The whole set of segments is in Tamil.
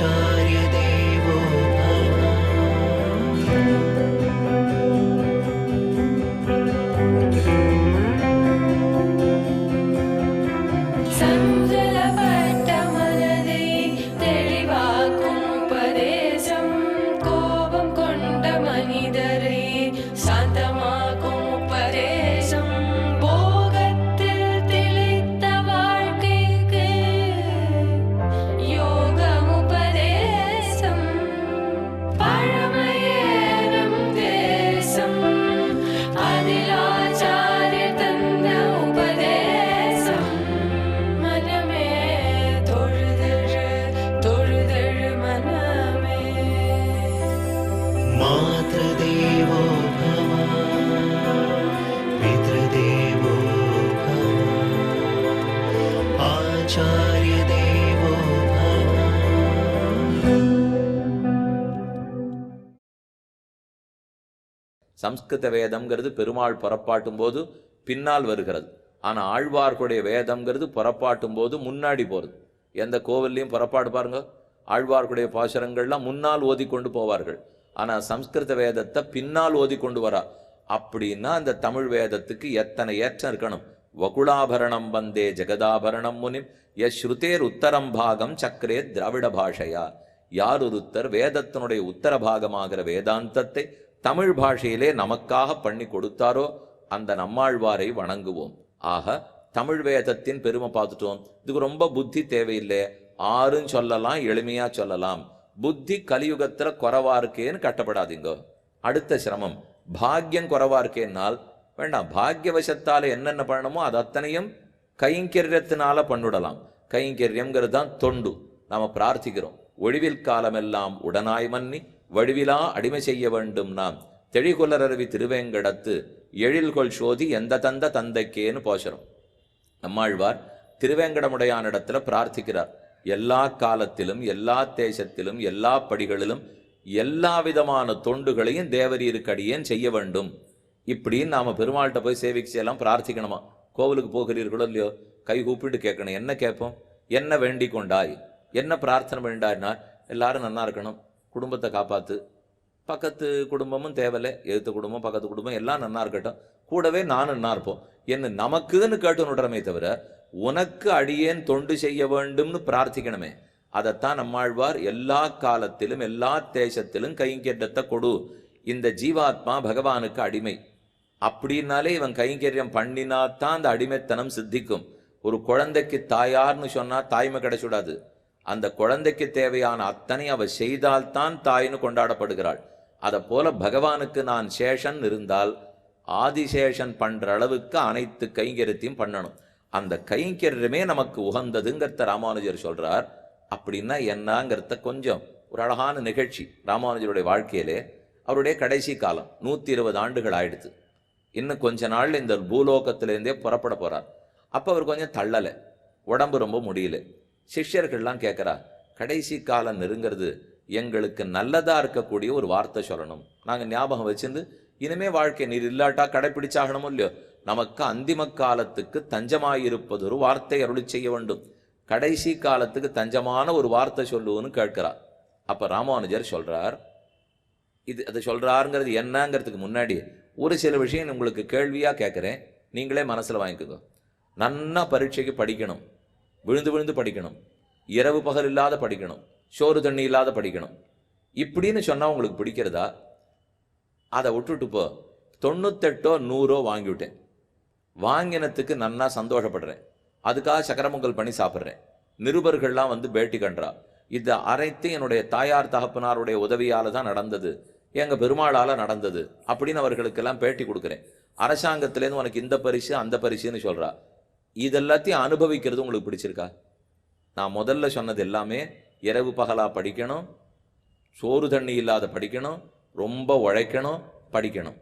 आचार्य देवो मातृदेवो भव पितृदेवो भव आचार्य देवो भव. சம்ஸ்கிருத வேதம்ங்கிறது பெருமாள் புறப்பாட்டும் போது பின்னால் வருகிறது. ஆனால் ஆழ்வார்களுடைய வேதம்ங்கிறது புறப்பாட்டும் போது முன்னாடி போகிறது. எந்த கோவில்லையும் புறப்பாடு பாருங்க, ஆழ்வார்களுடைய பாசுரங்கள்லாம் முன்னால் ஓதி கொண்டு போவார்கள். ஆனால் சம்ஸ்கிருத வேதத்தை பின்னால் ஓதி கொண்டு வரா. அப்படின்னா அந்த தமிழ் வேதத்துக்கு எத்தனை ஏற்றம் இருக்கணும். வகுளாபரணம் வந்தே ஜெகதாபரணம் முனிம் யஸ்ருதேர் உத்தரம் பாகம் சக்கரே திராவிட பாஷையா. யார் ஒருத்தர் வேதத்தினுடைய உத்தர பாகமாகிற வேதாந்தத்தை தமிழ் பாஷையிலே நமக்காக பண்ணி கொடுத்தாரோ அந்த நம்மாழ்வாரை வணங்குவோம். ஆக தமிழ் வேதத்தின் பெருமை பார்த்துட்டோம். இதுக்கு ரொம்ப புத்தி தேவையில்லை, ஆறும் சொல்லலாம், எளிமையா சொல்லலாம். புத்தி கலியுகத்துல குறைவா இருக்கேன்னு கட்டப்படாதீங்க. அடுத்த சிரமம் பாக்யம் குறைவா இருக்கேன்னால் வேண்டாம். பாக்யவசத்தால என்னென்ன பண்ணணுமோ அது அத்தனையும் கைங்கரியத்தினால பண்ணிடலாம். கைங்கரியம்ங்கிறது தான் தொண்டு. நாம பிரார்த்திக்கிறோம், ஒழிவில் காலமெல்லாம் உடனாய் மன்னி வடிவிலா அடிமை செய்ய வேண்டும் நாம் தெழிகுலரவி திருவேங்கடத்து எழில்கொள் சோதி எந்த தந்த தந்தைக்கேன்னு போசரும். நம்மாழ்வார் திருவேங்கடமுடையான இடத்துல பிரார்த்திக்கிறார். எல்லா காலத்திலும் எல்லா தேசத்திலும் எல்லா படிகளிலும் எல்லா விதமான தொண்டுகளையும் தேவரீருக்கடியேன் செய்ய வேண்டும். இப்படின்னு நாம பெருமாள்கிட்ட போய் சேவிக்கு செய்யலாம், பிரார்த்திக்கணுமா. கோவிலுக்கு போகிறீர்களோ இல்லையோ, கை கூப்பிட்டு கேட்கணும். என்ன கேட்போம்? என்ன வேண்டிக் கொண்டாய், என்ன பிரார்த்தனை வேண்டாய்னா, எல்லாரும் நன்னா இருக்கணும், குடும்பத்தை காப்பாத்து, பக்கத்து குடும்பமும் தேவையில்லை, எழுத்து குடும்பம் பக்கத்து குடும்பம் எல்லாம் நன்னா இருக்கட்டும், கூடவே நானும் நன்னா இருப்போம் என்ன நமக்குன்னு கேட்டு நுடுறமே தவிர உனக்கு அடியேன் தொண்டு செய்ய வேண்டும்னு பிரார்த்திக்கணுமே. அதைத்தான் நம்மாழ்வார் எல்லா காலத்திலும் எல்லா தேசத்திலும் கைங்கரியத்தை கொடு. இந்த ஜீவாத்மா பகவானுக்கு அடிமை. அப்படின்னாலே இவன் கைங்கரியம் பண்ணினாத்தான் அந்த அடிமைத்தனம் சித்திக்கும். ஒரு குழந்தைக்கு தாயார்னு சொன்னா தாய்மை கிடைச்சுடாது. அந்த குழந்தைக்கு தேவையான அத்தனை அவ செய்தால்தான் தாயின்னு கொண்டாடப்படுகிறாள். அதை போல பகவானுக்கு நான் சேஷன் இருந்தால் ஆதிசேஷன் பண்ற அளவுக்கு அனைத்து கைங்கரியத்தையும் பண்ணணும். அந்த கைங்கரியமே நமக்கு உகந்ததுங்கிறத ராமானுஜர் சொல்றார். அப்படின்னா என்னங்கிறத கொஞ்சம் ஒரு அழகான நிகழ்ச்சி. ராமானுஜருடைய வாழ்க்கையிலே அவருடைய கடைசி காலம் 120 ஆண்டுகள் ஆயிடுச்சு. இன்னும் கொஞ்ச நாள் இந்த பூலோகத்திலேருந்தே புறப்பட போறார். அப்போ அவர் கொஞ்சம் தள்ளலை, உடம்பு ரொம்ப முடியல. சிஷ்யர்கள்லாம் கேட்குறா, கடைசி காலம் நெருங்கிறது, எங்களுக்கு நல்லதா இருக்கக்கூடிய ஒரு வார்த்தை சொல்லணும், நாங்கள் ஞாபகம் வச்சிருந்து இனிமே வாழ்க்கை நீர் இல்லாட்டா கடைப்பிடிச்சாகணுமோ இல்லையோ, நமக்கு அந்திம காலத்துக்கு தஞ்சமாயிருப்பது ஒரு வார்த்தை அருளி செய்ய வேண்டும், கடைசி காலத்துக்கு தஞ்சமான ஒரு வார்த்தை சொல்லுவோன்னு கேட்கிறார். அப்போ ராமானுஜர் சொல்றார், இது அதை சொல்றாருங்கிறது என்னங்கிறதுக்கு முன்னாடி ஒரு சில விஷயம் உங்களுக்கு கேள்வியாக கேட்குறேன், நீங்களே மனசில் வாங்கிக்கோங்க. நன்னா பரீட்சைக்கு படிக்கணும், விழுந்து விழுந்து படிக்கணும், இரவு பகல் இல்லாத படிக்கணும், சோறு தண்ணி இல்லாத படிக்கணும். இப்படின்னு சொன்னால் உங்களுக்கு பிடிக்கிறதா? அதை விட்டுட்டு போ 98 100 வாங்கிவிட்டேன், வாங்கினத்துக்கு நன்னா சந்தோஷப்படுறேன், அதுக்காக சக்கரமங்கல் பண்ணி சாப்பிட்றேன், நிருபர்கள்லாம் வந்து பேட்டி கன்றா, இது அனைத்து என்னுடைய தாயார் தகப்பனாருடைய உதவியால் தான் நடந்தது, எங்கள் பெருமாளால் நடந்தது அப்படின்னு அவர்களுக்கெல்லாம் பேட்டி கொடுக்குறேன், அரசாங்கத்திலேருந்து உனக்கு இந்த பரிசு அந்த பரிசுன்னு சொல்கிறா. இதெல்லாத்தையும் அனுபவிக்கிறது உங்களுக்கு பிடிச்சிருக்கா? நான் முதல்ல சொன்னது எல்லாமே இரவு பகலாக படிக்கணும், சோறு தண்ணி இல்லாத படிக்கணும், ரொம்ப உழைக்கணும், படிக்கணும்.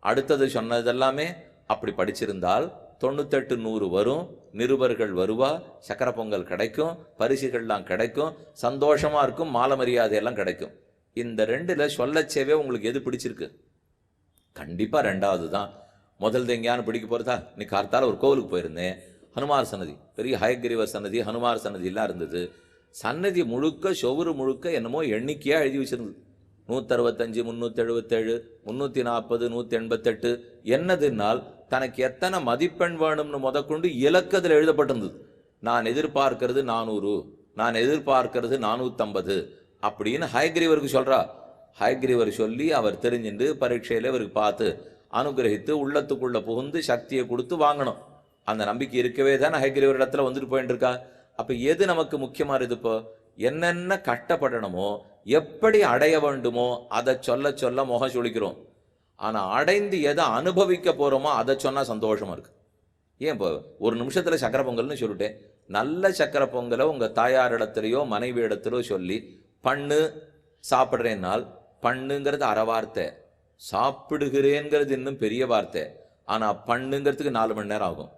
அடுத்தது சொன்னது எல்லாமே அப்படி படிச்சிருந்தால் 98 100 வரும், நிருபர்கள் வருவா, சக்கர பொங்கல் கிடைக்கும், பரிசுகள்லாம் கிடைக்கும், சந்தோஷமாக இருக்கும், மாலை மரியாதையெல்லாம் கிடைக்கும். இந்த ரெண்டில் சொல்லச்சேவே உங்களுக்கு எது பிடிச்சிருக்கு? கண்டிப்பாக ரெண்டாவது தான். முதல்ல எங்கேயானு பிடிக்க போகிறதா? இன்னைக்கு கார்த்தால ஒரு கோவிலுக்கு போயிருந்தேன், ஹனுமார் சன்னதி, பெரிய ஹயகிரிவர் சன்னதி, ஹனுமார் சன்னதியெல்லாம் இருந்தது. சன்னதி முழுக்க சொவுறு முழுக்க என்னமோ எண்ணிக்கையாக எழுதி வச்சிருந்தது. 165, 377, 340, 188. என்னதுன்னால் தனக்கு எத்தனை மதிப்பெண் வேணும்னு முதற்கொண்டு இலக்கத்தில் எழுதப்பட்டிருந்தது. நான் எதிர்பார்க்கிறது 400, நான் எதிர்பார்க்கிறது 450 அப்படின்னு ஹயக்ரீவருக்கு சொல்றா. ஹயக்ரீவர் சொல்லி அவர் தெரிஞ்சுட்டு பரீட்சையில் இவருக்கு பார்த்து அனுகிரகித்து உள்ளத்துக்குள்ள புகுந்து சக்தியை கொடுத்து வாங்கணும். அந்த நம்பிக்கை இருக்கவே தானே ஹயக்ரீவர் இடத்துல வந்துட்டு போயிட்டு இருக்கா. அப்போ எது நமக்கு முக்கியமாக இருக்குது? இப்போ என்னென்ன கஷ்டப்படணுமோ, எப்படி அடைய வேண்டுமோ அதை சொல்ல சொல்ல முகம் சுளிக்கிறோம். ஆனால் அடைந்து எதை அனுபவிக்க போகிறோமோ அதை சொன்னால் சந்தோஷமாக இருக்குது. ஏன் இப்போ ஒரு நிமிஷத்தில் சக்கரை பொங்கல்னு சொல்லிட்டேன். நல்ல சக்கரை பொங்கலை உங்கள் தாயார் இடத்துலையோ மனைவி இடத்துலையோ சொல்லி பண்ணு சாப்பிட்றேன்னால், பண்ணுங்கிறது அரை வார்த்தை, சாப்பிடுகிறேங்கிறது இன்னும் பெரிய வார்த்தை. ஆனால் பண்ணுங்கிறதுக்கு 4 மணி நேரம் ஆகும்.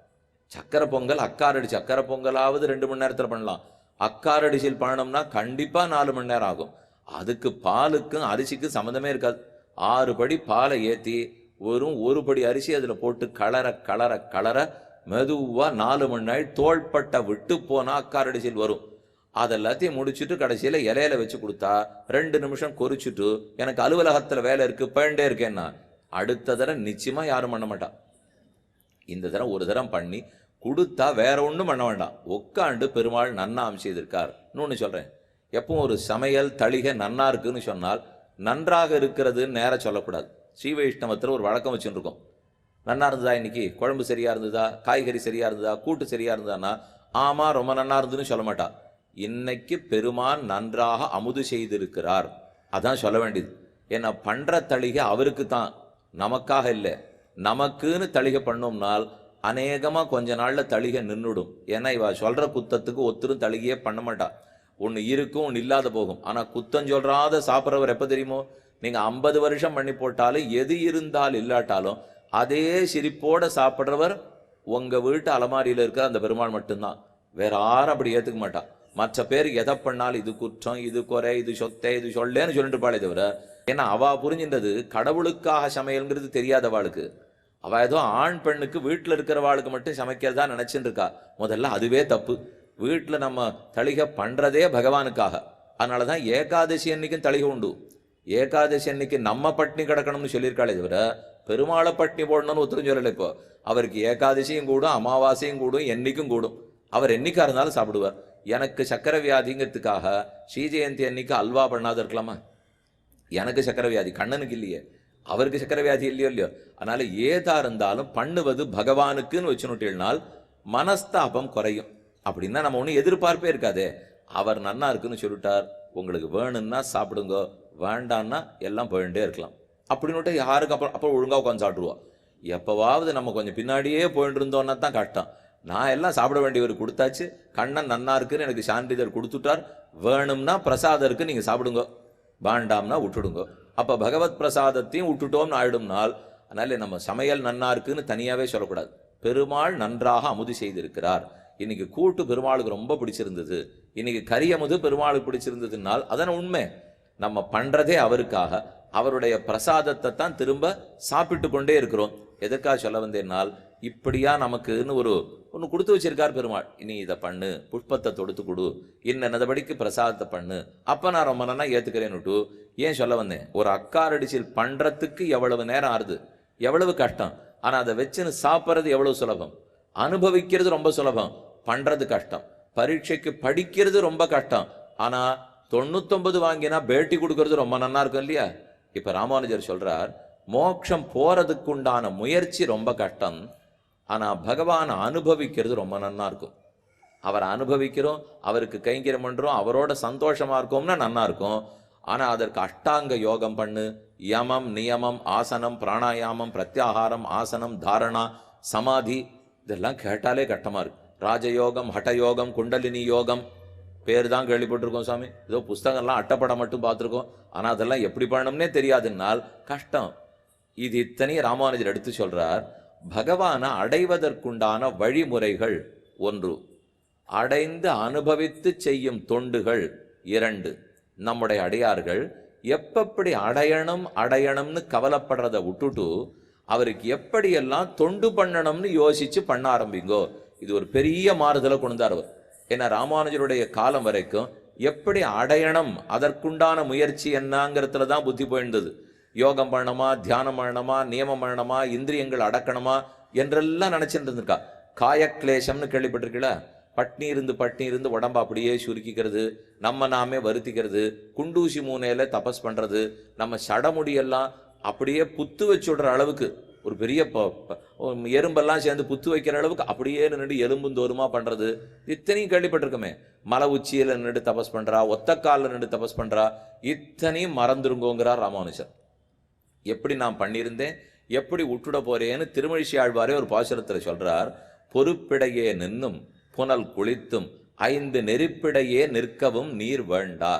சக்கரை பொங்கல் அக்காரடி சக்கரை பொங்கலாவது 2 மணி நேரத்தில் பண்ணலாம். அக்காரடிசில் பண்ணணும்னா கண்டிப்பாக 4 மணி நேரம் ஆகும். அதுக்கு பாலுக்கும் அரிசிக்கும் சம்மந்தமே இருக்காது. 6 படி பாலை ஏற்றி வெறும் 1 படி அரிசி அதில் போட்டு கலர கலர கலர மெதுவாக 4 மணி நேரம் தோள்பட்டை விட்டு போனால் அக்காரடிசில் வரும். அதெல்லாத்தையும் முடிச்சுட்டு கடைசியில் இலையில வச்சு கொடுத்தா 2 நிமிஷம் கொறிச்சுட்டு எனக்கு அலுவலகத்தில் வேலை இருக்குது போயிட்டே இருக்கேன்னா அடுத்த தடவை நிச்சயமாக யாரும் பண்ண மாட்டான். இந்த தரம் ஒரு தரம் பண்ணி கொடுத்தா வேற ஒன்றும் பண்ண வேண்டாம். உட்காண்டு பெருமாள் நன்னாம் செய்திருக்கார். இன்னொன்று சொல்கிறேன், எப்பவும் ஒரு சமையல் தளிகை நன்னா இருக்குன்னு சொன்னால் நன்றாக இருக்கிறதுன்னு நேரம் சொல்லக்கூடாது. ஸ்ரீ வைஷ்ணவத்தில் ஒரு வழக்கம் வச்சுட்டு இருக்கோம். நன்னா இருந்ததா, இன்னைக்கு குழம்பு சரியாக இருந்ததா, காய்கறி சரியாக இருந்ததா, கூட்டு சரியாக இருந்ததான்னா ஆமாம் ரொம்ப நன்னா இருந்துன்னு சொல்ல மாட்டா. இன்னைக்கு பெருமான் நன்றாக அமுது செய்திருக்கிறார் அதான் சொல்ல வேண்டியது. ஏன்னா பண்ணுற தளிகை அவருக்கு தான், நமக்காக இல்லை. நமக்குன்னு தளிகை பண்ணோம்னால் அநேகமாக கொஞ்ச நாளில் தளிகை நின்றுடும். ஏன்னா இவ சொல்கிற குத்தத்துக்கு ஒத்துரும் தளிகையே பண்ண மாட்டா. ஒன்று இருக்கும், ஒன்று இல்லாத போகும். ஆனால் குத்தம் சொல்கிறாத சாப்பிட்றவர் எப்போ தெரியுமோ, நீங்கள் 50 வருஷம் பண்ணி போட்டாலும் எது இருந்தாலும் இல்லாட்டாலும் அதே சிரிப்போடு சாப்பிட்றவர் உங்கள் வீட்டு அலமாரியில் இருக்கிற அந்த பெருமாள் மட்டும்தான். வேற யாரும் அப்படி ஏற்றுக்க மாட்டா. மற்ற பேர் எதை பண்ணாலும் இது குற்றம், இது குறை, இது சொத்தை, இது சொல்லேன்னு சொல்லிட்டு இருப்பாளே தவிர, ஏன்னா அவள் புரிஞ்சின்றது கடவுளுக்காக சமையல்ங்கிறது தெரியாதவாளுக்கு. அவள் ஏதோ ஆண் பெண்ணுக்கு வீட்டில் இருக்கிறவாளுக்கு மட்டும் சமைக்கிறதா நினச்சின்னு இருக்கா. முதல்ல அதுவே தப்பு. வீட்டில் நம்ம தளிகை பண்ணுறதே பகவானுக்காக. அதனால தான் ஏகாதசி அன்னைக்கும் தளிகை உண்டு. ஏகாதசி அன்னைக்கு நம்ம பட்னி கிடக்கணும்னு சொல்லியிருக்காளே தவிர பெருமாளை பட்னி போடணும்னு ஒருத்தரும் சொல்லலை. இப்போ அவருக்கு ஏகாதசியும் கூடும், அமாவாசையும் கூடும், என்னைக்கும் கூடும். அவர் என்னைக்கா இருந்தாலும் சாப்பிடுவார். எனக்கு சக்கரை வியாதிங்கிறதுக்காக ஸ்ரீ ஜெயந்தி அன்னைக்கு அல்வா பண்ணாத இருக்கலாமா? எனக்கு சக்கரை வியாதி, கண்ணனுக்கு இல்லையே, அவருக்கு சக்கரை வியாதி இல்லையோ இல்லையோ. அதனால ஏதா இருந்தாலும் பண்ணுவது பகவானுக்குன்னு வச்சுனுட்டினால் மனஸ்தாபம் குறையும். அப்படின்னா நம்ம ஒன்றும் எதிர்பார்ப்பே இருக்காதே. அவர் நன்னா இருக்குன்னு சொல்லிட்டார், உங்களுக்கு வேணும்னா சாப்பிடுங்க, வேண்டான்னா எல்லாம் போயிட்டே இருக்கலாம் அப்படின்னுட்டு யாருக்கு அப்புறம் ஒழுங்காக உட்காந்து சாப்பிடுவோம். எப்போவாவது நம்ம கொஞ்சம் பின்னாடியே போயிட்டு இருந்தோன்னா தான் கஷ்டம். நான் எல்லாம் சாப்பிட வேண்டியவர் கொடுத்தாச்சு, கண்ணன் நன்னா இருக்குன்னு எனக்கு சான்றிதழ் கொடுத்துட்டார், வேணும்னா பிரசாதம் இருக்கு நீங்கள் சாப்பிடுங்க, வேண்டாம்னா விட்டுடுங்க. அப்போ பகவத் பிரசாதத்தையும் விட்டுட்டோம்னு ஆயிடும்னால், அதனால நம்ம சமையல் நன்னா இருக்குன்னு தனியாகவே சொல்லக்கூடாது. பெருமாள் நன்றாக அமுது செய்திருக்கிறார். இன்னைக்கு கூட்டு பெருமாளுக்கு ரொம்ப பிடிச்சிருந்தது, இன்னைக்கு கரியமுது பெருமாளுக்கு பிடிச்சிருந்ததுனால் அதான உண்மை. நம்ம பண்ணுறதே அவருக்காக, அவருடைய பிரசாதத்தை தான் திரும்ப சாப்பிட்டு கொண்டே இருக்கிறோம். எதற்காக சொல்ல வந்தேன்னால், இப்படியா நமக்குன்னு ஒன்று கொடுத்து வச்சிருக்கார் பெருமாள். இனி இதை பண்ணு, புஷ்பத்தை தொடுத்து கொடு, இன்னதபடிக்கு பிரசாதத்தை பண்ணு, அப்போ நான் ரொம்ப நல்லா ஏற்றுக்கிறேன்னுட்டு ஏன் சொல்ல வந்தேன். ஒரு அக்காரடிச்சில் பண்ணுறதுக்கு எவ்வளவு நேரம் ஆறுது, எவ்வளவு கஷ்டம். ஆனால் அதை வச்சுன்னு சாப்பிட்றது எவ்வளவு சுலபம், அனுபவிக்கிறது ரொம்ப சுலபம், பண்ணுறது கஷ்டம். பரீட்சைக்கு படிக்கிறது ரொம்ப கஷ்டம். ஆனால் 99 வாங்கினா பேட்டி கொடுக்கறது ரொம்ப நல்லா இருக்கும் இல்லையா? இப்போ ராமானுஜர் சொல்கிறார், மோட்சம் போகிறதுக்குண்டான முயற்சி ரொம்ப கஷ்டம், ஆனால் பகவானை அனுபவிக்கிறது ரொம்ப நன்னா இருக்கும். அவரை அனுபவிக்கிறோம், அவருக்கு கைங்கரியம் பண்ணுறோம், அவரோட சந்தோஷமாக இருக்கோம்னா நன்னா இருக்கும். ஆனால் அதற்கு அஷ்டாங்க யோகம் பண்ணு, யமம் நியமம் ஆசனம் பிராணாயாமம் பிரத்யாகாரம் ஆசனம் தாரணா சமாதி, இதெல்லாம் கேட்டாலே கஷ்டமாக இருக்கு. ராஜயோகம் ஹட்டயோகம் குண்டலினி யோகம் பேர் தான் கேள்விப்பட்டிருக்கோம் சாமி, ஏதோ புஸ்தகம்லாம் அட்டப்படம் மட்டும் பார்த்துருக்கோம். ஆனால் அதெல்லாம் எப்படி பண்ணணும்னே தெரியாதுன்னால் கஷ்டம். இது இத்தனையும் ராமானுஜர் எடுத்து சொல்கிறார். பகவானை அடைவதற்குண்டான வழிமுறைகள் 1, அடைந்து அனுபவித்து செய்யும் தொண்டுகள் 2. நம்முடைய அடியார்கள் எப்படி அடையணும்னு கவலைப்படுறதை விட்டுட்டு அவருக்கு எப்படியெல்லாம் தொண்டு பண்ணணும்னு யோசிச்சு பண்ண ஆரம்பிங்கோ. இது ஒரு பெரிய மாறுதலை கொண்டார் அவர். ஏன்னா ராமானுஜருடைய காலம் வரைக்கும் எப்படி அடையணும், அதற்குண்டான முயற்சி என்னங்கிறதுல தான் புத்தி போயிருந்தது. யோகம் பண்ணணுமா, தியானம் பண்ணணுமா, நியமம் பண்ணணுமா, இந்திரியங்கள் அடக்கணுமா என்றெல்லாம் நினைச்சிட்டு இருந்திருக்கா. காயக்லேசம்னு கேள்விப்பட்டிருக்கீங்களா? பட்னி இருந்து உடம்ப அப்படியே சுருக்கிக்கிறது, நம்ம நாமே வருத்திக்கிறது, குண்டூசி மூனையில தபஸ் பண்றது, நம்ம சடமுடியெல்லாம் அப்படியே புத்து வச்சுடுற அளவுக்கு, ஒரு பெரிய எறும்பெல்லாம் சேர்ந்து புத்து வைக்கிற அளவுக்கு அப்படியே நின்று எலும்பும் தோறுமா பண்றது, இத்தனையும் கேள்விப்பட்டிருக்கோமே. மலை உச்சியில நின்று தபஸ் பண்றா, ஒத்தக்காலில் நின்று தபஸ் பண்றா, இத்தனையும் மறந்துருங்கோங்கிறார் ராமானுஜர். எப்படி நான் பண்ணியிருந்தேன், எப்படி விட்டுட போறேன்னு திருமழிசை ஆழ்வாரே ஒரு பாசுரத்தில் சொல்றார். பொறுப்பிடையே நின்னும் புனல் குளித்தும் 5 நெருப்பிடையே நிற்கவும் நீர் வேண்டா.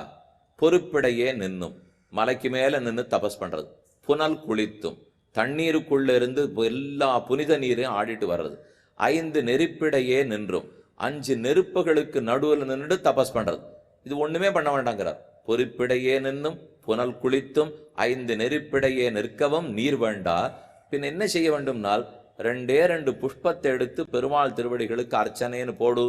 பொறுப்பிடையே நின்னும், மலைக்கு மேல நின்று தபஸ் பண்றது. புனல் குளித்தும், தண்ணீருக்குள்ள இருந்து எல்லா புனித நீரையும் ஆடிட்டு வர்றது. 5 நெருப்பிடையே நின்றும், 5 நெருப்புகளுக்கு நடுவில் நின்று தபஸ் பண்றது. இது ஒண்ணுமே பண்ண வேண்டாங்கிறார். பொறுப்பிடையே நின்னும் புனல் குளித்தும் 5 நெருப்பிடையே நிற்கவும் நீர் வேண்டா. பின் என்ன செய்ய வேண்டும்னால், 2 புஷ்பத்தை எடுத்து பெருமாள் திருவடிகளுக்கு அர்ச்சனைன்னு போடு.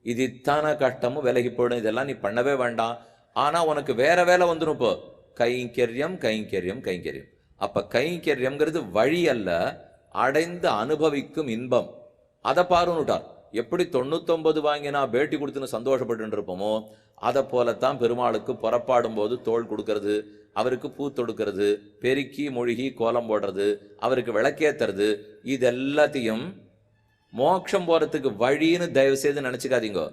இது இத்தான கஷ்டமும் விலகி போடும். இதெல்லாம் நீ பண்ணவே வேண்டாம். ஆனா உனக்கு வேற வேலை வந்துடும். இப்போ கைங்கரியம் கைங்கரியம் கைங்கரியம். அப்ப கைங்கரியம்ங்கிறது வழி அல்ல, அடைந்து அனுபவிக்கும் இன்பம். அதை பாருன்னுட்டார். எப்படி 99 வாங்கினா பேட்டி கொடுத்துன்னு சந்தோஷப்பட்டு இருப்போமோ, அதை போலத்தான் பெருமாளுக்கு புறப்பாடும் போது தோள் கொடுக்கறது, அவருக்கு பூ தொடுக்கிறது, பெருக்கி மொழிகி கோலம் போடுறது, அவருக்கு விளக்கேத்துறது, இது எல்லாத்தையும் மோட்சம் போறதுக்கு வழின்னு தயவு செய்து நினைச்சுக்காதீங்க.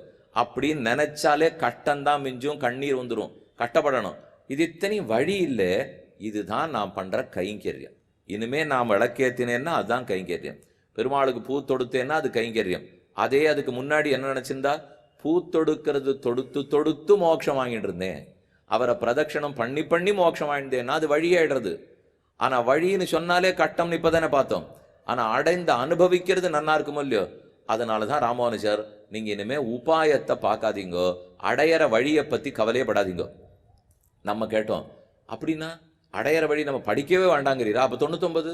அப்படின்னு நினைச்சாலே கஷ்டம்தான் மிஞ்சும், கண்ணீர் வந்துடும், கஷ்டப்படணும். இது இத்தனையும் வழி இல்லை. இதுதான் நான் பண்ற கைங்கரியம். இனிமே நான் விளக்கேத்தினேன்னா அதுதான் கைங்கரியம். பெருமாளுக்கு பூ தொடுத்தேன்னா அது கைங்கரியம். அதே அதுக்கு முன்னாடி என்ன நினைச்சிருந்தா, பூ தொடுக்கிறது தொடுத்து தொடுத்து மோட்சம் வாங்கிட்டு இருந்தேன், அவரை பிரதட்சணம் பண்ணி பண்ணி மோட்சம் வாங்கிட்டேன்னா அது வழியாயிடுறது. ஆனா வழின்னு சொன்னாலே கட்டம்னு இப்பதானே பார்த்தோம். ஆனா அடைந்து அனுபவிக்கிறது நன்னா இருக்குமோ இல்லையோ. அதனாலதான் ராமானுஜர், நீங்க இனிமே உபாயத்தை பார்க்காதீங்கோ, அடையிற வழியை பத்தி கவலையப்படாதீங்க. நம்ம கேட்டோம், அப்படின்னா அடையிற வழி நம்ம படிக்கவே வேண்டாங்கிறீரா? அப்ப 99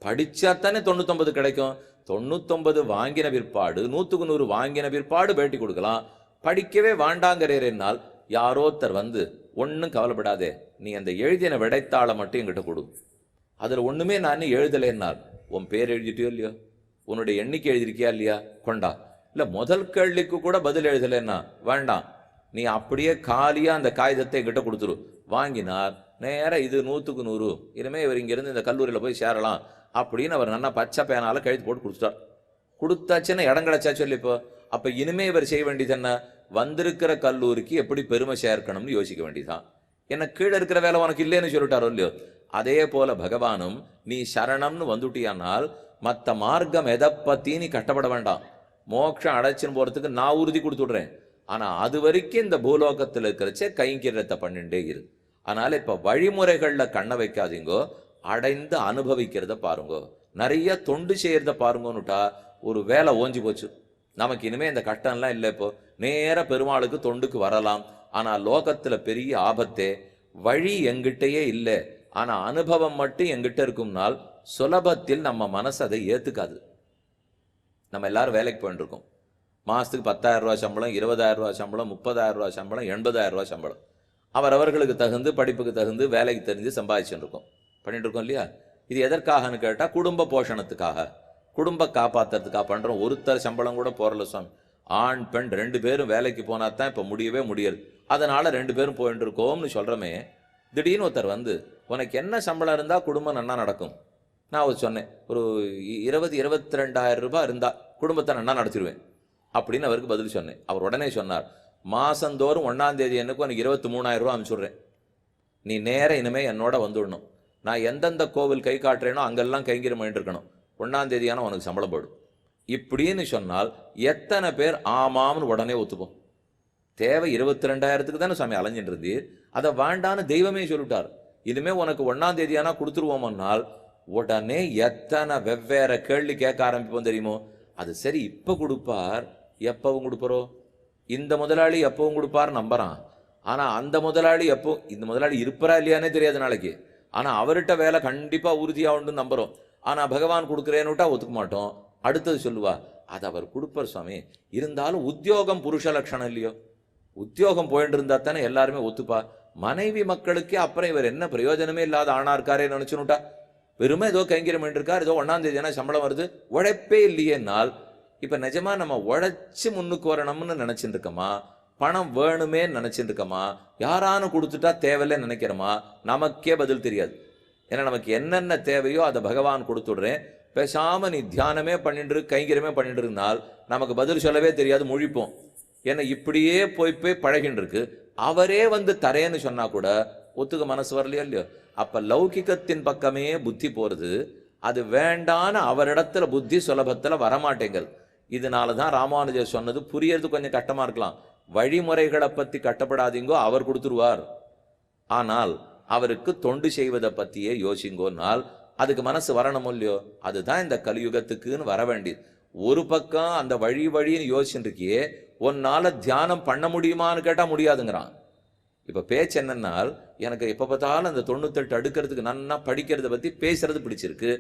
படிச்சாத்தானே 99 கிடைக்கும். 99 வாங்கின பிற்பாடு, 100க்கு 100 வாங்கின பிற்பாடு பேட்டி கொடுக்கலாம். படிக்கவே வேண்டாங்கிறேன்னால் யாரோத்தர் வந்து, ஒன்றும் கவலைப்படாதே, நீ அந்த எழுதின விடைத்தாளை மட்டும் என்கிட்ட கொடு, அதில் ஒன்றுமே நான் எழுதலைன்னால், உன் பேர் எழுதிட்டியோ இல்லையோ, உன்னுடைய எண்ணிக்கை எழுதிருக்கியா இல்லையா, கொண்டா. இல்லை முதல் கேள்விக்கு கூட பதில் எழுதலைன்னா வேண்டாம், நீ அப்படியே காலியாக அந்த காகிதத்தை என்கிட்ட கொடுத்துரு. வாங்கினார் நேராக இது 100க்கு 100, இனிமேல் இவர் இங்கேருந்து இந்த கல்லூரியில் போய் சேரலாம் அப்படின்னு அவர் நல்லா பச்சை பேனால கழுத்து போட்டு கொடுத்துட்டார். கொடுத்தாச்சுன்னா இடம் கிடைச்சாச்சு இல்லை. இப்போ அப்போ இனிமே இவர் செய்ய வேண்டியது என்ன, வந்திருக்கிற கல்லூரிக்கு எப்படி பெருமை சேர்க்கணும்னு யோசிக்க வேண்டியதான். என்ன கீழே இருக்கிற வேலை உனக்கு இல்லைன்னு சொல்லிட்டாரோ இல்லையோ. அதே போல பகவானும், நீ சரணம்னு வந்துட்டியானால் மற்ற மார்க்கம் எதை பற்றி நீ கஷ்டப்பட வேண்டாம். மோட்சம் அடைச்சின்னு போகிறதுக்கு நான் உறுதி கொடுத்துடுறேன். ஆனால் அது வரைக்கும் இந்த பூலோகத்தில் இருக்கிறச்சே கைங்கரியத்தை பண்ணிட்டே இரு. அதனால இப்போ வழிமுறைகளில் கண்ணை வைக்காதீங்கோ, அடைந்து அனுபவிக்கிறத பாருங்கோ, நிறைய தொண்டு செய்யறத பாருங்கன்னுட்டா ஒரு வேலை ஓஞ்சி போச்சு. நமக்கு இனிமே இந்த கஷ்டம்லாம் இல்லை. இப்போ நேர பெருமாளுக்கு தொண்டுக்கு வரலாம். ஆனால் லோகத்தில் பெரிய ஆபத்தே, வழி எங்கிட்டயே இல்லை, ஆனால் அனுபவம் மட்டும் எங்கிட்ட இருக்கும்னால் சுலபத்தில் நம்ம மனசு அதை ஏற்றுக்காது. நம்ம எல்லாரும் வேலைக்கு போயிட்டு இருக்கோம். மாதத்துக்கு 10,000 ரூபா சம்பளம், 20,000 ரூபா சம்பளம், 30,000 ரூபா சம்பளம், 80,000 ரூபா சம்பளம். அவரவர்களுக்கு தகுந்து, படிப்புக்கு தகுந்து, வேலைக்கு தெரிஞ்சு சம்பாதிச்சுட்டு இருக்கோம், பண்ணிட்டு இருக்கோம் இல்லையா. இது எதற்காகன்னு கேட்டால் குடும்ப போஷணத்துக்காக, குடும்ப காப்பாற்றுறதுக்காக பண்ணுறோம். ஒருத்தர் சம்பளம் கூட போகிறல சுவாமி. ஆண் பெண் 2 பேரும் வேலைக்கு போனால் தான் இப்போ முடியவே முடியாது. அதனால் 2 பேரும் போயிட்டு இருக்கோம்னு சொல்கிறோமே. திடீர்னு ஒருத்தர் வந்து, உனக்கு என்ன சம்பளம் இருந்தால் குடும்பம் நன்னா நடக்கும்? நான் அவர் சொன்னேன், ஒரு 22,000 ரூபாய் இருந்தால் குடும்பத்தை நன்னா நடத்திடுவேன் அப்படின்னு அவருக்கு பதில் சொன்னேன். அவர் உடனே சொன்னார், மாதந்தோறும் 1ஆம் தேதி எனக்கு உனக்கு 23,000 ரூபா அனுப்பிச்சுட்றேன், நீ நேரம் இனிமேல் என்னோட வந்துடணும், நான் எந்தெந்த கோவில் கை காட்டுறேனோ அங்கெல்லாம் கைங்கரியம் பண்ணிட்டு இருக்கணும், 1ஆம் தேதியான உனக்கு சம்பளம் போடும் இப்படின்னு சொன்னால் எத்தனை பேர் ஆமாம்னு உடனே ஒத்துப்போம்? தேவை 22,000க்கு தானே சாமி அலைஞ்சிட்டு இருந்தீர், அதை வேண்டான்னு தெய்வமே சொல்லிட்டார். இனிமே உனக்கு 1ஆம் தேதியானா கொடுத்துருவோம்னால் உடனே எத்தனை வெவ்வேறு கேள்வி கேட்க ஆரம்பிப்போம் தெரியுமோ. அது சரி, இப்போ கொடுப்பார், எப்பவும் கொடுப்பாரோ? இந்த முதலாளி எப்பவும் கொடுப்பார் நம்புறான். ஆனால் அந்த முதலாளி எப்போ, இந்த முதலாளி இருப்பாரா இல்லையானே தெரியாது நாளைக்கு. ஆனால் அவர்கிட்ட வேலை கண்டிப்பாக உறுதியாக உண்டு நம்புகிறோம். ஆனால் பகவான் கொடுக்குறேன்னுட்டா ஒத்துக்க மாட்டோம். அடுத்தது சொல்லுவா, அது அவர் கொடுப்பார் சுவாமி, இருந்தாலும் உத்தியோகம் புருஷ லட்சணம் இல்லையோ. உத்தியோகம் போயிட்டு இருந்தா தானே எல்லாருமே ஒத்துப்பா. மனைவி மக்களுக்கே அப்புறம் இவர் என்ன பிரயோஜனமே இல்லாத ஆணா இருக்காரே நினைச்சுனுட்டா. வெறுமே ஏதோ கைங்கரியம் இருக்கார், ஏதோ 1ஆம் தேதி சம்பளம் வருது, உழைப்பே இல்லையேனால் இப்ப நிஜமா நம்ம உழைச்சு முன்னுக்கு வரணும்னு நினைச்சுட்டு இருக்கோமா, பணம் வேணுமே நினைச்சுட்டு இருக்கோமா, யாரானு கொடுத்துட்டா தேவையில்லை நினைக்கிறோமா? நமக்கே பதில் தெரியாது. ஏன்னா நமக்கு என்னென்ன தேவையோ அதை பகவான் கொடுத்துடுறேன், பேசாம நீ தியானமே பண்ணிட்டு கைங்கரியமே பண்ணிட்டு இருந்தால் நமக்கு பதில் சொல்லவே தெரியாது, முழிப்போம். ஏன்னா இப்படியே போய் போய் பழகின்னு இருக்கு. அவரே வந்து தரேன்னு சொன்னா கூட ஒத்துக்க மனசு வரலையோ இல்லையோ. அப்ப லௌகிகத்தின் பக்கமே புத்தி போறது, அது வேண்டான்னு அவரிடத்துல புத்தி சுலபத்துல வரமாட்டேங்கிறது. இதனாலதான் ராமானுஜர் சொன்னது புரியறது கொஞ்சம் கஷ்டமா இருக்கலாம். வழிமுறைகளை பத்தி கட்டப்படாதீங்கோ, அவர் கொடுத்துருவார். ஆனால் அவருக்கு தொண்டு செய்வதை பத்தியே யோசிங்கோனால் அதுக்கு மனசு வரணும் இல்லையோ. அதுதான் இந்த கலியுகத்துக்குன்னு வர வேண்டியது. ஒரு பக்கம் அந்த வழின்னு யோசிச்சுட்டு இருக்கியே, உன்னால தியானம் பண்ண முடியுமான்னு கேட்டா முடியாதுங்கிறான். இப்ப பேச்சு என்னன்னால், எனக்கு எப்ப பார்த்தாலும் அந்த 98 அடுக்கிறதுக்கு நன்னா படிக்கிறத பத்தி பேசுறது பிடிச்சிருக்கு,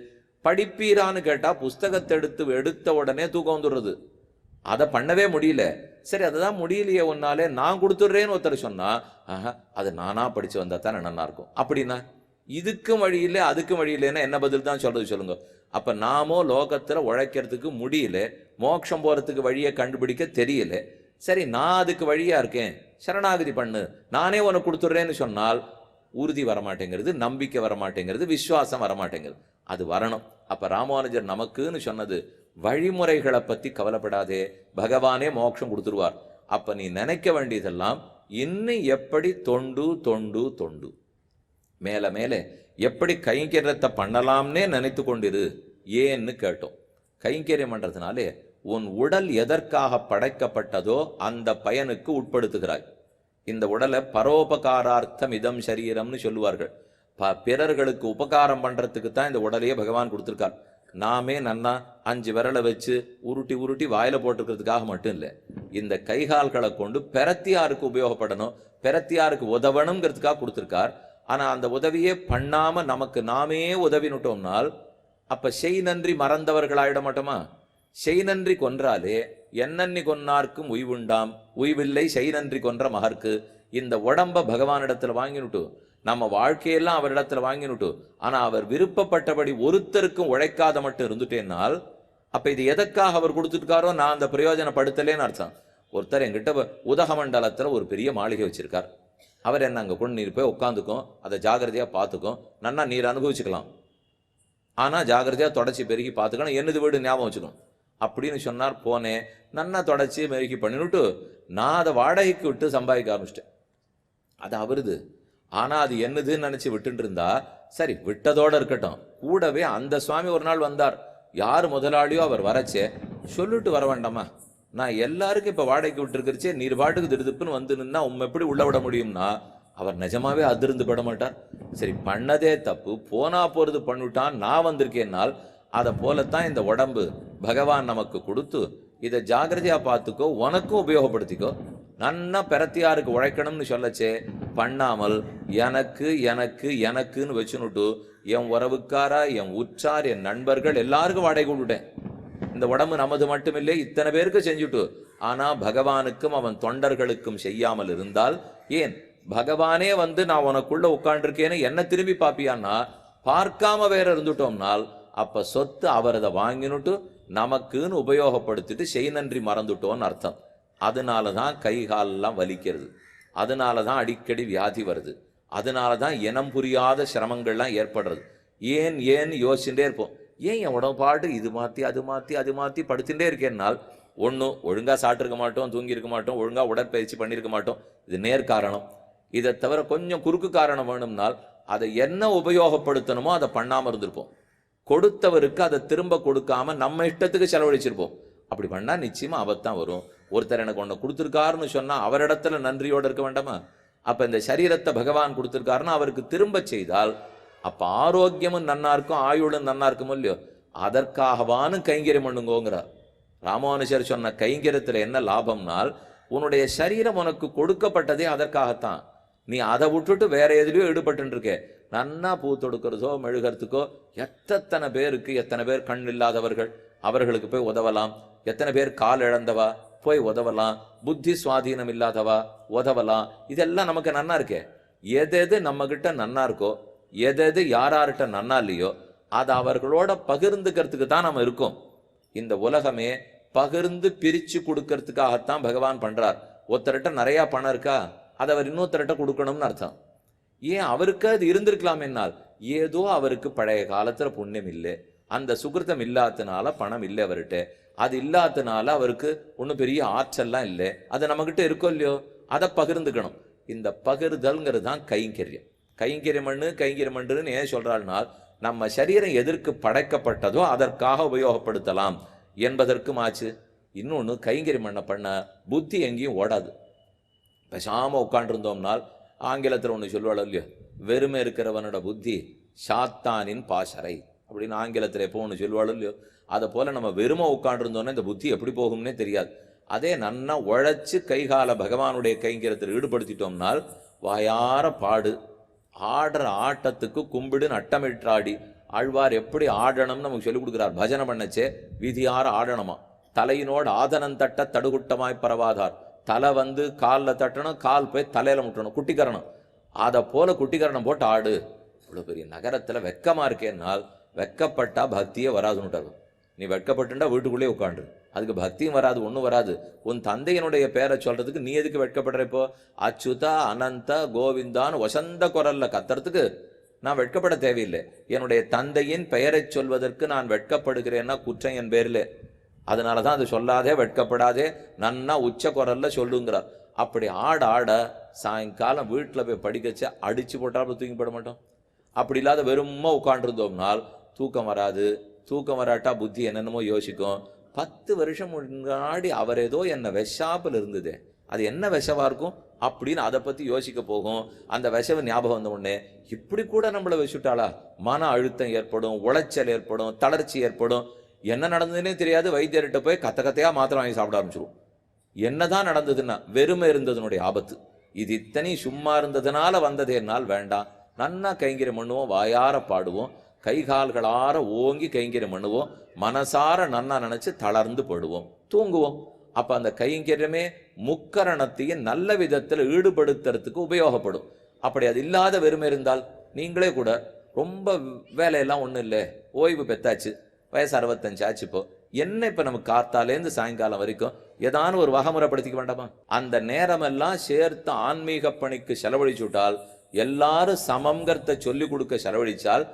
படிப்பீரான்னு கேட்டா புஸ்தகத்தை எடுத்த உடனே தூக்கம் வந்துடுறது. அதை பண்ணவே முடியல. சரி, அதுதான் முடியலையே ஒன்னாலே, நான் கொடுத்துட்றேன்னு ஒருத்தர் சொன்னா, அது நானா படிச்சு வந்தா தானே நல்லா இருக்கும். அப்படின்னா இதுக்கும் வழி இல்லை அதுக்கும் வழி இல்லைன்னா என்ன பதில் தான் சொல்றது சொல்லுங்க. அப்ப நாமோ லோகத்துல உழைக்கிறதுக்கு முடியல, மோட்சம் போறதுக்கு வழியை கண்டுபிடிக்க தெரியல. சரி, நான் அதுக்கு வழியா இருக்கேன், சரணாகதி பண்ணு, நானே உனக்கு கொடுத்துட்றேன்னு சொன்னால் உறுதி வரமாட்டேங்கிறது, நம்பிக்கை வரமாட்டேங்கிறது, விசுவாசம் வரமாட்டேங்கிறது. அது வரணும். அப்ப ராமானுஜர் நமக்குன்னு சொன்னது, வழிமுறைகளை பத்தி கவலைப்படாதே, பகவானே மோட்சம் கொடுத்துருவார். அப்ப நீ நினைக்க வேண்டியதெல்லாம் இன்னும் எப்படி தொண்டு தொண்டு தொண்டு, மேல மேலே எப்படி கைங்கரியத்தை பண்ணலாம்னே நினைத்து கொண்டிரு. ஏன்னு கேட்டோம். கைங்கரியம் பண்றதுனாலே உன் உடல் எதற்காக படைக்கப்பட்டதோ அந்த பயனுக்கு உட்படுத்துகிறாய். இந்த உடலை பரோபகாரார்த்தம் இதம் சரீரம்னு சொல்லுவார்கள். பிறர்களுக்கு உபகாரம் பண்றதுக்கு தான் இந்த உடலையே பகவான் கொடுத்துருக்கார். நாமே நன்னா 5 விரலை வச்சு உருட்டி உருட்டி வாயில போட்டுக்கிறதுக்காக மட்டும் இல்லை, இந்த கைகால்களை கொண்டு பெரத்தியாருக்கு உபயோகப்படணும், பெரத்தியாருக்கு உதவணுங்கிறதுக்காக கொடுத்துருக்கார். ஆனா அந்த உதவியே பண்ணாம நமக்கு நாமே உதவினுட்டோம்னால் அப்ப செய் நன்றி மறந்தவர்கள் ஆயிட மாட்டோமா? செய் நன்றி கொன்றாலே என்னன்னி கொன்னார்க்கும் உய்வுண்டாம், உய்வில்லை செய் நன்றி கொன்ற மகர்க்கு. இந்த உடம்ப பகவானிடத்துல வாங்கினுட்டு, நம்ம வாழ்க்கையெல்லாம் அவரிடத்துல வாங்கினுட்டு, ஆனா அவர் விருப்பப்பட்டபடி ஒருத்தருக்கும் உழைக்காத மட்டும் இருந்துட்டேனால் அப்ப இது எதற்காக அவர் கொடுத்துருக்காரோ நான் அந்த பிரயோஜனப்படுத்தலேன்னு அர்த்தம். ஒருத்தர் என்கிட்ட உதகமண்டலத்துல ஒரு பெரிய மாளிகை வச்சிருக்கார். அவர் என்ன அங்கே கொண்டு நீர் போய் உட்காந்துக்கும், அதை ஜாகிரதையாக பார்த்துக்கும், நன்னா நீர் அனுபவிச்சுக்கலாம், ஆனால் ஜாகிரதையாக தொடச்சி பெருகி பார்த்துக்கணும், என்னது வீடு ஞாபகம் வச்சுக்கணும் அப்படின்னு சொன்னார். போனேன், நன்னா தொடச்சி மெருகி பண்ணிவிட்டு நான் அதை வாடகைக்கு விட்டு சம்பாதிக்க ஆரம்பிச்சிட்டேன். அது அவருது, ஆனால் அது என்னதுன்னு நினச்சி விட்டுட்டு இருந்தா சரி, விட்டதோடு இருக்கட்டும். கூடவே அந்த சுவாமி ஒரு நாள் வந்தார். யார் முதலாளியோ அவர் வரச்சே சொல்லிட்டு வர வேண்டாமா, நான் எல்லாருக்கும் இப்போ வாடகைக்கு விட்டுருக்கிறச்சே நீர் பாட்டுக்கு திருதுப்புன்னு வந்து நின்னா உண்மை எப்படி உள்ள விட முடியும்னா அவர் நிஜமாவே அதிர்ந்து பட மாட்டார். சரி, பண்ணதே தப்பு, போனா போறது பண்ணிவிட்டான், நான் வந்திருக்கேன்னால் அதை போலத்தான் இந்த உடம்பு பகவான் நமக்கு கொடுத்து இதை ஜாகிரதையா பார்த்துக்கோ, உனக்கும் உபயோகப்படுத்திக்கோ. நன்னா பெரத்தியாருக்கு உழைக்கணும்னு சொல்லச்சே பண்ணாமல் எனக்கு எனக்கு எனக்குன்னு வச்சுனுட்டு என் உறவுக்காரா, என் உற்றார், என் நண்பர்கள் எல்லாருக்கும் வாடகை விட்டுட்டேன். இந்த உடம்பு நமது மட்டுமில்லை, இத்தனை பேருக்கு செஞ்சுட்டு, ஆனா பகவானுக்கும் அவன் தொண்டர்களுக்கும் செய்யாமல் இருந்தால், ஏன் பகவானே வந்து நான் உனக்குள்ள உட்காண்டிருக்கேன்னு என்ன திரும்பி பாப்பியான்னா பார்க்காம வேற இருந்துட்டோம்னால் அப்ப சொத்து அவரதை வாங்கினுட்டு நமக்குன்னு உபயோகப்படுத்திட்டு செய் நன்றி மறந்துட்டோன்னு அர்த்தம். அதனாலதான் கை காலெல்லாம் வலிக்கிறது, அதனாலதான் அடிக்கடி வியாதி வருது, அதனாலதான் இனம் புரியாத சிரமங்கள்லாம் ஏற்படுறது. ஏன் ஏன் யோசிச்சுட்டே இருப்போம். ஏன் என் உடம்பாடு இது மாற்றி அது மாற்றி அது மாற்றி படுத்துட்டே இருக்கேன்னால், ஒன்றும் ஒழுங்காக சாப்பிட்ருக்க மாட்டோம், தூங்கியிருக்க மாட்டோம், ஒழுங்காக உடற்பயிற்சி பண்ணியிருக்க மாட்டோம். இது நேர்காரணம். இதை தவிர கொஞ்சம் குறுக்கு காரணம் வேணும்னால் அதை என்ன உபயோகப்படுத்தணுமோ அதை பண்ணாமல் இருந்திருப்போம். கொடுத்தவருக்கு அதை திரும்ப கொடுக்காம நம்ம இஷ்டத்துக்கு செலவழிச்சிருப்போம். அப்படி பண்ணால் நிச்சயமாக ஆபத்தான் வரும். ஒருத்தர் எனக்கு ஒன்று கொடுத்துருக்காருன்னு சொன்னால் அவரிடத்துல நன்றியோடு இருக்க வேண்டாமா? அப்போ இந்த சரீரத்தை பகவான் கொடுத்துருக்காருன்னா அவருக்கு திரும்ப செய்தால் அப்ப ஆரோக்கியமும் நன்னா இருக்கும், ஆயுளும் நன்னா இருக்கும் இல்லையோ. அதற்காகவானும் கைங்கரியம் பண்ணுங்கோங்கிறார். ராமானுஜர் சொன்ன கைங்கரியத்துல என்ன லாபம்னால், உன்னுடைய சரீரம் உனக்கு கொடுக்கப்பட்டதே அதற்காகத்தான். நீ அதை விட்டுட்டு வேற எதுலையோ ஈடுபட்டு இருக்க. நன்னா பூ தொடுக்கிறதோ மெழுகிறதுக்கோ எத்தனை பேருக்கு, எத்தனை பேர் கண் இல்லாதவர்கள், அவர்களுக்கு போய் உதவலாம். எத்தனை பேர் கால் இழந்தவா, போய் உதவலாம், புத்தி சுவாதீனம் இல்லாதவா உதவலாம். இதெல்லாம் நமக்கு நன்னா இருக்கே. எது நம்ம கிட்ட நன்னா இருக்கோ, எது யார்கிட்ட நன்னா இல்லையோ அதை அவர்களோட பகிர்ந்துக்கிறதுக்கு தான் நம்ம இருக்கோம். இந்த உலகமே பகிர்ந்து பிரிச்சு கொடுக்கறதுக்காகத்தான் பகவான் பண்றார். ஒருத்தர்கிட்ட நிறைய பணம் இருக்கா, அதை அவர் இன்னொருத்தர்கிட்ட கொடுக்கணும்னு அர்த்தம். ஏன் அவருக்கு அது இருந்திருக்கலாம் என்னால், ஏதோ அவருக்கு பழைய காலத்துல புண்ணியம் இல்லை, அந்த சுகிருத்தம் இல்லாதனால பணம் இல்லை அவர்கிட்ட, அது இல்லாதனால அவருக்கு ஒன்றும் பெரிய ஆற்றல்லாம் இல்லை, அது நம்மகிட்ட இருக்கோ இல்லையோ, அதை பகிர்ந்துக்கணும். இந்த பகிர்தல்ங்கிறது தான் கைங்கரியம். கைங்கரியமண்ணுன்னு ஏன் சொல்றாள்னால், நம்ம சரீரம் எதற்கு படைக்கப்பட்டதோ அதற்காக உபயோகப்படுத்தலாம் என்பதற்கும் ஆச்சு. இன்னொன்று, கைங்கரியம் பண்ண புத்தி எங்கேயும் ஓடாது. பேசாமல் உட்காண்டிருந்தோம்னால் ஆங்கிலத்தில் ஒன்று சொல்லுவாள் இல்லையோ, வெறுமை இருக்கிறவனோட புத்தி சாத்தானின் பாசறை அப்படின்னு ஆங்கிலத்தில் எப்போ ஒன்று சொல்லுவாள் இல்லையோ, அதை போல் நம்ம வெறுமை உட்காண்டிருந்தோன்னா இந்த புத்தி எப்படி போகும்னே தெரியாது. அதே நன்னா உழைச்சி கைகால பகவானுடைய கைங்கரியத்தில் ஈடுபடுத்திட்டோம்னால் வாயார பாடு, ஆடுற ஆட்டத்துக்கு கும்பிடுன்னு அட்டமிட்டாடி. ஆழ்வார் எப்படி ஆடணும்னு நமக்கு சொல்லிக் கொடுக்குறார். பஜனை பண்ணச்சே விதியார ஆடணுமா, தலையினோடு ஆதனந்தட்ட தடுகுட்டமாய் பரவாதார். தலை வந்து காலில் தட்டணும், கால் போய் தலையில முட்டணும், குட்டிக்கரணம். அதை போல குட்டிக்கரணம் போட்டு ஆடு. இவ்வளோ பெரிய நகரத்தில் வெக்கமா இருக்கேன்னால், வெக்கப்பட்டா பக்தியே வராதுன்னுட்டாரு. நீ வெட்கப்பட்டுண்டா வீட்டுக்குள்ளே உட்காண்டு, அதுக்கு பக்தியும் வராது, ஒன்றும் வராது. உன் தந்தையனுடைய பேரை சொல்றதுக்கு நீ எதுக்கு வெட்கப்படுற? இப்போ அச்சுதா அனந்த கோவிந்தான்னு வசந்த குரல்ல கத்துறதுக்கு நான் வெட்கப்பட தேவையில்லை. என்னுடைய தந்தையின் பெயரை சொல்வதற்கு நான் வெட்கப்படுகிறேன்னா குற்றம் என் பேரில். அதனால தான் அது சொல்லாதே, வெட்கப்படாதே, நன்னா உச்ச குரல்ல சொல்லுங்கிறார். அப்படி ஆட ஆட சாயங்காலம் வீட்டில் போய் படிக்கச்சு அடிச்சு போட்டாலும் தூங்கி போட மாட்டோம். அப்படி இல்லாத வெறும்மா உட்காண்டிருந்தோம்னால் தூக்கம் வராது. தூக்கம் வராட்டா புத்தி என்னென்னமோ யோசிக்கும். 10 வருஷம் முன்னாடி அவர் ஏதோ என்னை விஷாப்பில் இருந்தது, அது என்ன விஷவா இருக்கும் அப்படின்னு அதை பற்றி யோசிக்க போகும். அந்த விஷவு ஞாபகம் வந்த உடனே இப்படி கூட நம்மளை வச்சுட்டாளா, மன அழுத்தம் ஏற்படும், உளைச்சல் ஏற்படும், தளர்ச்சி ஏற்படும். என்ன நடந்ததுன்னே தெரியாது. வைத்தியர்கிட்ட போய் கத்தையாக மாத்திரம் வாங்கி சாப்பிட ஆரம்பிச்சிருவோம். என்னதான் நடந்ததுன்னா வெறுமை இருந்ததுனுடைய ஆபத்து. இது இத்தனை சும்மா இருந்ததுனால வந்ததேனால் வேண்டாம். நன்னா கைங்கரியம் பண்ணுவோம், வாயார பாடுவோம், கைகால்களார ஓங்கி கைங்கரியம் பண்ணுவோம், மனசார நன்னா நினைச்சு தளர்ந்து போடுவோம், தூங்குவோம். அப்ப அந்த கைங்கரியமே முக்கரணத்தையும் நல்ல விதத்தில் ஈடுபடுத்துறதுக்கு உபயோகப்படும். அப்படி அது இல்லாத வெறுமை இருந்தால், நீங்களே கூட ரொம்ப வேலையெல்லாம் ஒன்றும் இல்லை, ஓய்வு பெத்தாச்சு, வயசு 65 ஆச்சு, இப்போ என்ன இப்ப நமக்கு காத்தாலேருந்து சாயங்காலம் வரைக்கும் ஏதான ஒரு வகைமுறைப்படுத்திக்க வேண்டாமா? அந்த நேரமெல்லாம் சேர்த்து ஆன்மீக பணிக்கு செலவழிச்சுட்டால், எல்லாரும் சமம்ங்கிறத சொல்லி கொடுக்க செலவழிச்சால்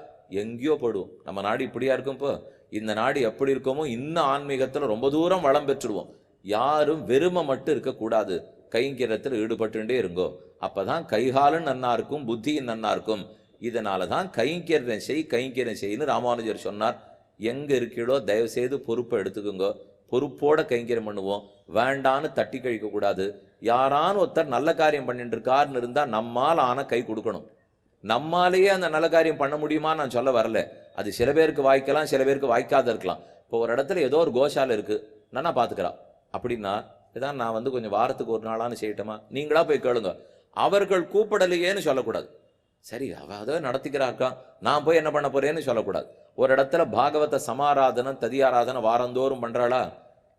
எங்கேயோ போடுவோம். நம்ம நாடு இப்படியா இருக்கும். இப்போ இந்த நாடு எப்படி இருக்கோமோ இன்னும் ஆன்மீகத்துல ரொம்ப தூரம் வளம் பெற்றுடுவோம். யாரும் வெறுமை மட்டும் இருக்கக்கூடாது, கைங்கரியத்தில் ஈடுபட்டுட்டே இருங்கோ. அப்பதான் கைகாலும் நன்னா இருக்கும், புத்தியும் நன்னா இருக்கும். இதனாலதான் கைங்கரியம் செய்யு ராமானுஜர் சொன்னார். எங்க இருக்கீளோ தயவு செய்து பொறுப்பை எடுத்துக்கோங்க, பொறுப்போட கைங்கரியம் பண்ணுவோம், வேண்டான்னு தட்டி கழிக்க கூடாது. யாரான ஒருத்தர் நல்ல காரியம் பண்ணிட்டு இருக்காருன்னு இருந்தா நம்மால் ஆன கை கொடுக்கணும். நம்மாலேயே அந்த நல்ல காரியம் பண்ண முடியுமா நான் சொல்ல வரல. அது சில பேருக்கு வாய்க்கலாம், சில பேருக்கு வாய்க்காத இருக்கலாம். இப்போ ஒரு இடத்துல ஏதோ ஒரு கோஷாலை இருக்கு, நானா பாத்துக்கிறா அப்படின்னா, இதான் நான் வந்து கொஞ்சம் வாரத்துக்கு ஒரு நாளான்னு செய்யட்டுமா, நீங்களா போய் கேளுங்க. அவர்கள் கூப்பிடலையேன்னு சொல்லக்கூடாது. சரி அவ அதை நடத்திக்கிறாக்கா, நான் போய் என்ன பண்ண போறேன்னு சொல்லக்கூடாது. ஒரு இடத்துல பாகவத சமாராதனம் ததியாராதனை வாரந்தோறும் பண்றாளா,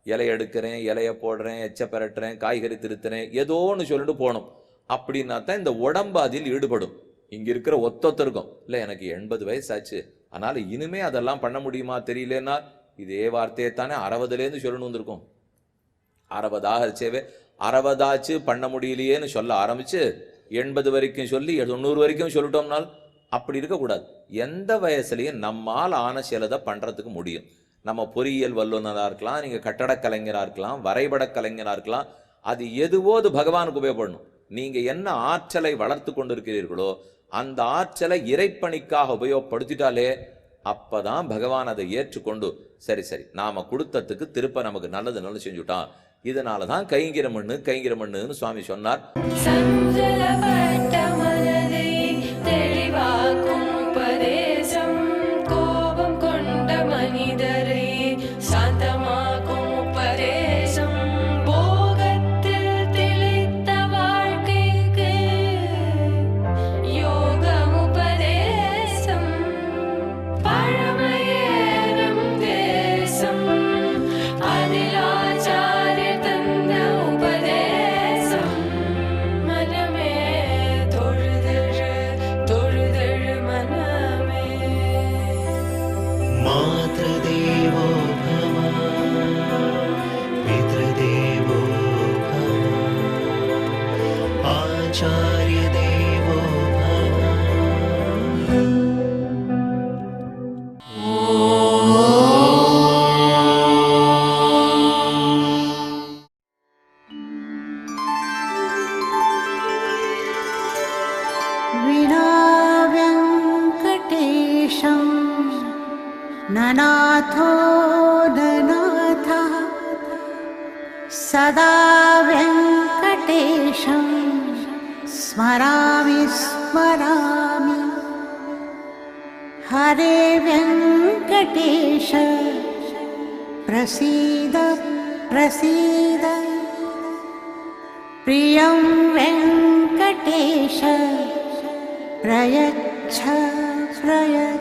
இலைய எடுக்கிறேன், இலைய போடுறேன், எச்ச பெரட்டுறேன், காய்கறி திருத்துறேன், ஏதோன்னு சொல்லிட்டு போகணும். அப்படின்னா தான் இந்த உடம்பு அதில் ஈடுபடும். இங்க இருக்கிற ஒத்தொத்தருக்கும் இல்லை, எனக்கு 80 வயசு ஆச்சு, அதனால இனிமே அதெல்லாம் பண்ண முடியுமா தெரியலன்னா, இதே வார்த்தையை தானே 60லேருந்து சொல்லணும் வந்திருக்கும். 60 பண்ண முடியலையேன்னு சொல்ல ஆரம்பிச்சு 80 வரைக்கும் சொல்லி 90 வரைக்கும் சொல்லிட்டோம்னால் அப்படி இருக்கக்கூடாது. எந்த வயசுலையும் நம்மால் ஆன சிலதை பண்றதுக்கு முடியும். நம்ம பொறியியல் வல்லுநராக இருக்கலாம், நீங்க கட்டட கலைஞராக இருக்கலாம், வரைபட கலைஞராக இருக்கலாம், அது எதுவோ அது பகவானுக்கு உபயோகப்படணும். நீங்க என்ன ஆற்றலை வளர்த்து கொண்டிருக்கிறீர்களோ அந்த ஆற்றலை இறைப்பணிக்காக உபயோகப்படுத்திட்டாலே அப்பதான் பகவான் அதை ஏற்றுக்கொண்டு சரி நாம கொடுத்ததுக்கு திருப்ப நமக்கு நல்லது செஞ்சுட்டான். இதனாலதான் கைங்கரியம் பண்ணுன்னு சுவாமி சொன்னார். आचार्यदेवो भव। विना व्यङ्कटेशं ननाथो ननाथः सदा व्यङ्कटेशं स्मरामि स्मरामि। हरे व्यङ्कटेश प्रसीद प्रसीद। प्रियं वेङ्कटेश प्रयच्छ प्रयच्छ।